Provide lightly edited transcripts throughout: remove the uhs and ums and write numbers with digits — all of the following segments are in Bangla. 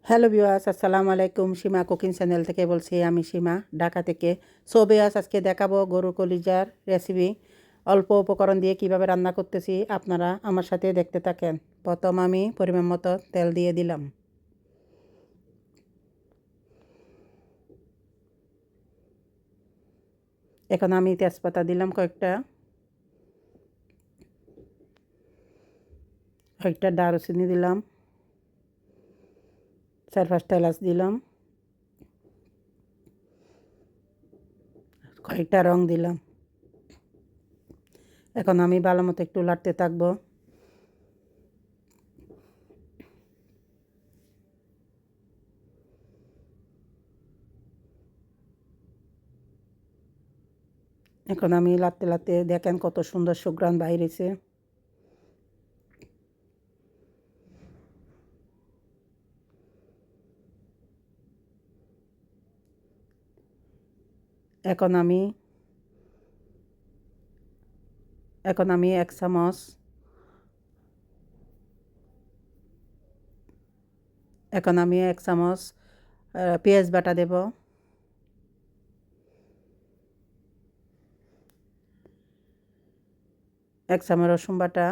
হ্যালো ভিউয়ার্স, আসসালামু আলাইকুম। সীমা কুকিং চ্যানেল থেকে বলছি, আমি সীমা, ঢাকা থেকে। সো ভিউয়ার্স, আজকে দেখাবো গরুর কলিজার রেসিপি। অল্প উপকরণ দিয়ে কিভাবে রান্না করতেছি, আপনারা আমার সাথে দেখতে থাকেন। প্রথম আমি পরিমাণ মতো তেল দিয়ে দিলাম। এখন আমি তেজপাতা দিলাম কয়েকটা দারুচিনি দিলাম, 4-5টা এলাচ দিলাম, কয়েকটা রং দিলাম। এখন আমি ভালো মতো একটু লাড়তে থাকবো। এখন আমি লাড়তে লাড়তে দেখেন কত সুন্দর সুঘ্রাণ বাইরেছে। এখন আমি এখন আমি 1 চামচ পেঁয়াজ বাটা দেব। 1 চামচ রসুন বাটা,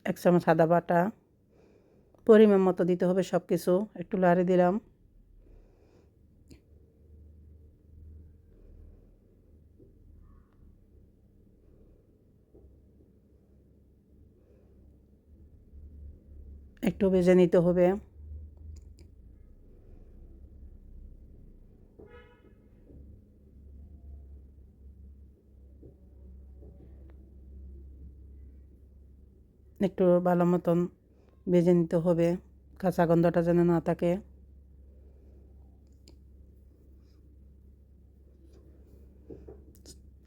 1 চামচ আদা বাটা। পরিমাণ মতো দিতে হবে সব কিছু। একটু লাড়ে দিলাম। একটু ভেজে নিতে হবে। একটু ভালো মতন ভেজে নিতে হবে, কাঁচা গন্ধটা যেন না থাকে।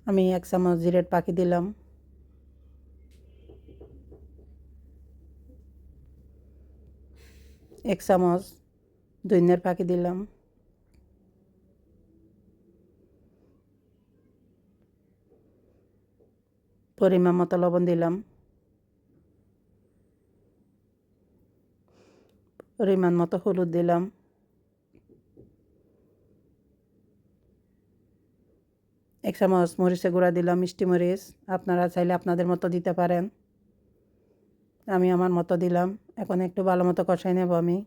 আমি 1 চামচ জিরের পাখি দিলাম, 1 চামচ ধনিয়ার পাখি দিলাম, পরিমাণ মতো লবণ দিলাম, পরিমাণ মতো হলুদ দিলাম, 1 চামচ মরিচের গুঁড়া দিলাম, মিষ্টি মরিচ। আপনারা চাইলে আপনাদের মতো দিতে পারেন, আমি আমার মতো দিলাম। এখন একটু ভালো মতো কষাই নেব আমি।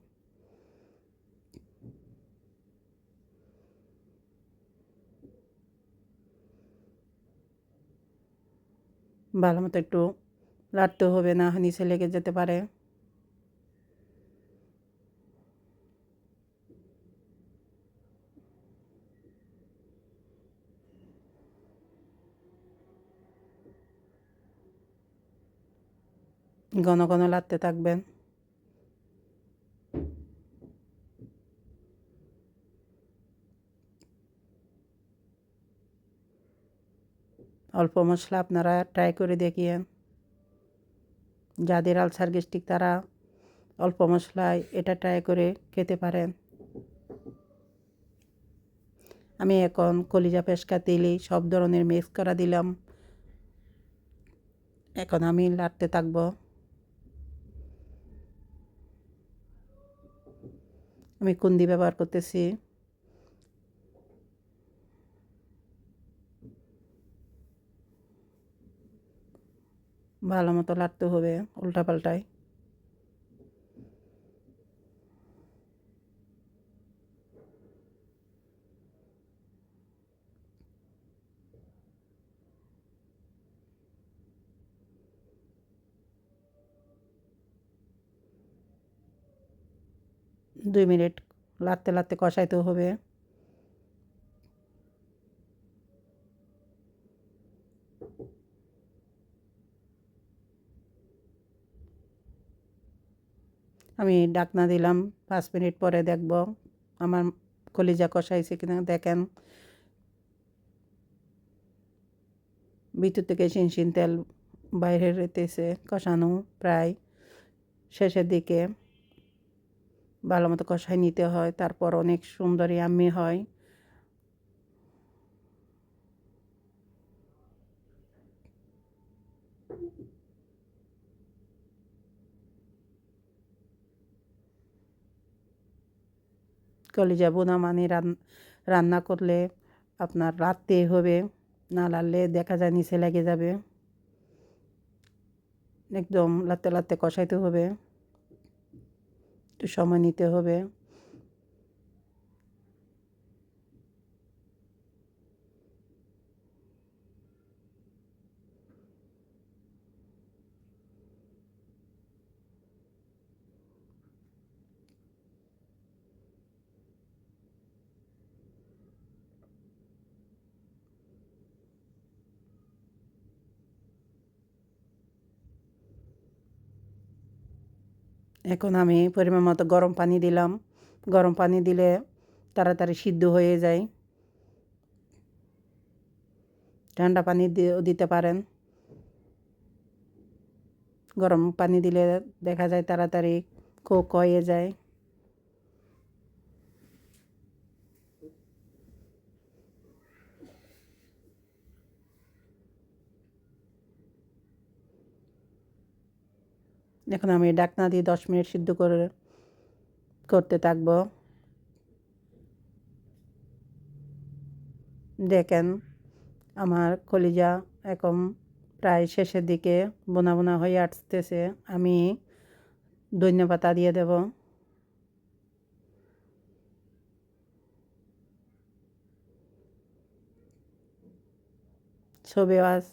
ভালো মতো একটু লাড়তে হবে, না নিচে লেগে যেতে পারে। ঘন ঘন লাড়তে থাকবেন। অল্প মশলা আপনারা ট্রাই করে দেখিয়েন। যাদের আলসার গ্যাস্ট্রিক তারা অল্প মশলায় এটা ট্রাই করে খেতে পারেন। আমি এখন কলিজা পেশকা তেলে সব ধরনের মিক্স করা দিলাম। এখন আমি লাড়তে থাকবো। আমি কুন্দি ব্যবহার করতেছি। ভালো মতো লাড়তে হবে উল্টা পাল্টায়। দুই মিনিট লাড়তে লাড়তে কষাইতে হবে। আমি ঢাকনা দিলাম, 5 মিনিট পরে দেখব আমার কলিজা কষাইছে কিনা। দেখেন ভিতর থেকে শিনশিন তেল বাইরে হইতেছে। কষানো প্রায় শেষের দিকে। ভালো মতো কষাই নিতে হয়, তারপর অনেক সুন্দর ইয়াম্মি হয়। কলিজা বোনা মানে রান্না করলে আপনার রাঁধতে হবে, না রাঁধলে দেখা যায় নিচে লেগে যাবে। একদম লাড়তে লাড়তে কষাইতে হবে, একটু সময় নিতে হবে। এখন আমি পরিমাণ মতো গরম পানি দিলাম। গরম পানি দিলে তাড়াতাড়ি সিদ্ধ হয়ে যায়। ঠান্ডা পানি দিতে পারেন। গরম পানি দিলে দেখা যায় তাড়াতাড়ি কুক হয়ে যায়। এখন আমি ঢাকনা দিয়ে 10 মিনিট সিদ্ধ করতে থাকবো। দেখেন আমার কলিজা এখন প্রায় শেষের দিকে বোনা বোনা হয়ে আসতেছে। আমি ধনিয়া দিয়ে দেব। আজ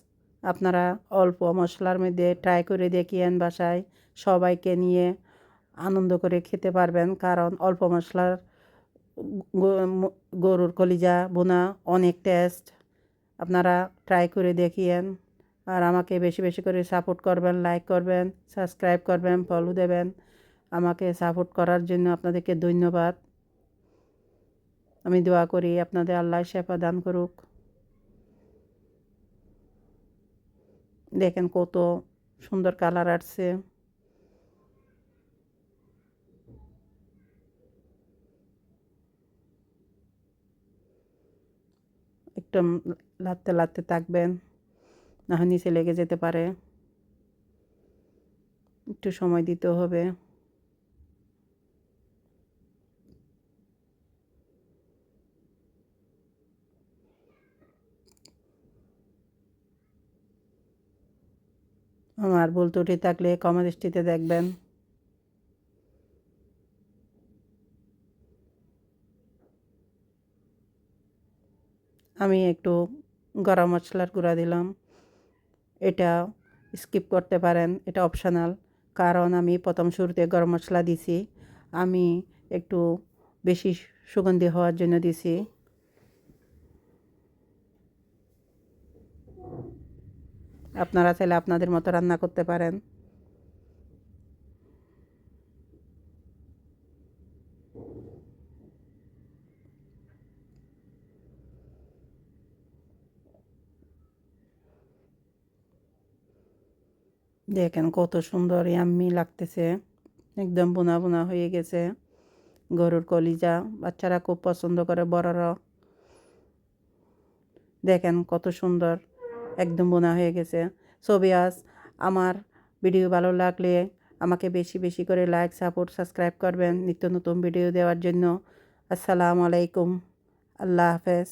আপনারা অল্প মশলার মধ্যে ট্রাই করে দেখিয়েন বাসায়, সবাইকে নিয়ে আনন্দ করে খেতে পারবেন। কারণ অল্প মশলার গরুর কলিজা বোনা অনেক টেস্ট। আপনারা ট্রাই করে দেখিয়েন। আর আমাকে বেশি বেশি করে সাপোর্ট করবেন, লাইক করবেন, সাবস্ক্রাইব করবেন, ফলো দেবেন। আমাকে সাপোর্ট করার জন্য আপনাদেরকে ধন্যবাদ। আমি দোয়া করি আপনাদের আল্লাহ শেফা দান করুক। দেখেন কত সুন্দর কালার আসছে। একটু লাড়তে লাড়তে থাকবেন, না হয় নিচে লেগে যেতে পারে। একটু সময় দিতে হবে। আমার ভুল ত্রুটি থাকলে ক্ষমা দৃষ্টিতে দেখবেন। আমি একটু গরম মশলার গুঁড়া দিলাম। এটা স্কিপ করতে পারেন, এটা অপশনাল। কারণ আমি প্রথম শুরুতে গরম মশলা দিছি, আমি একটু বেশি সুগন্ধি হওয়ার জন্য দিছি। আপনারা চাইলে আপনাদের মতো রান্না করতে পারেন। দেখেন কত সুন্দর ইয়াম্মি লাগতেছে, একদম বোনা বোনা হয়ে গেছে। গরুর কলিজা বাচ্চারা খুব পছন্দ করে, বড়রা। দেখেন কত সুন্দর একদম বোনা হয়ে গেছে। আজ আমার ভিডিও ভালো লাগলে আমাকে বেশি বেশি করে লাইক, সাপোর্ট, সাবস্ক্রাইব করবেন নিত্য নতুন ভিডিও দেওয়ার জন্য। আসসালামু আলাইকুম, আল্লাহ হাফেজ।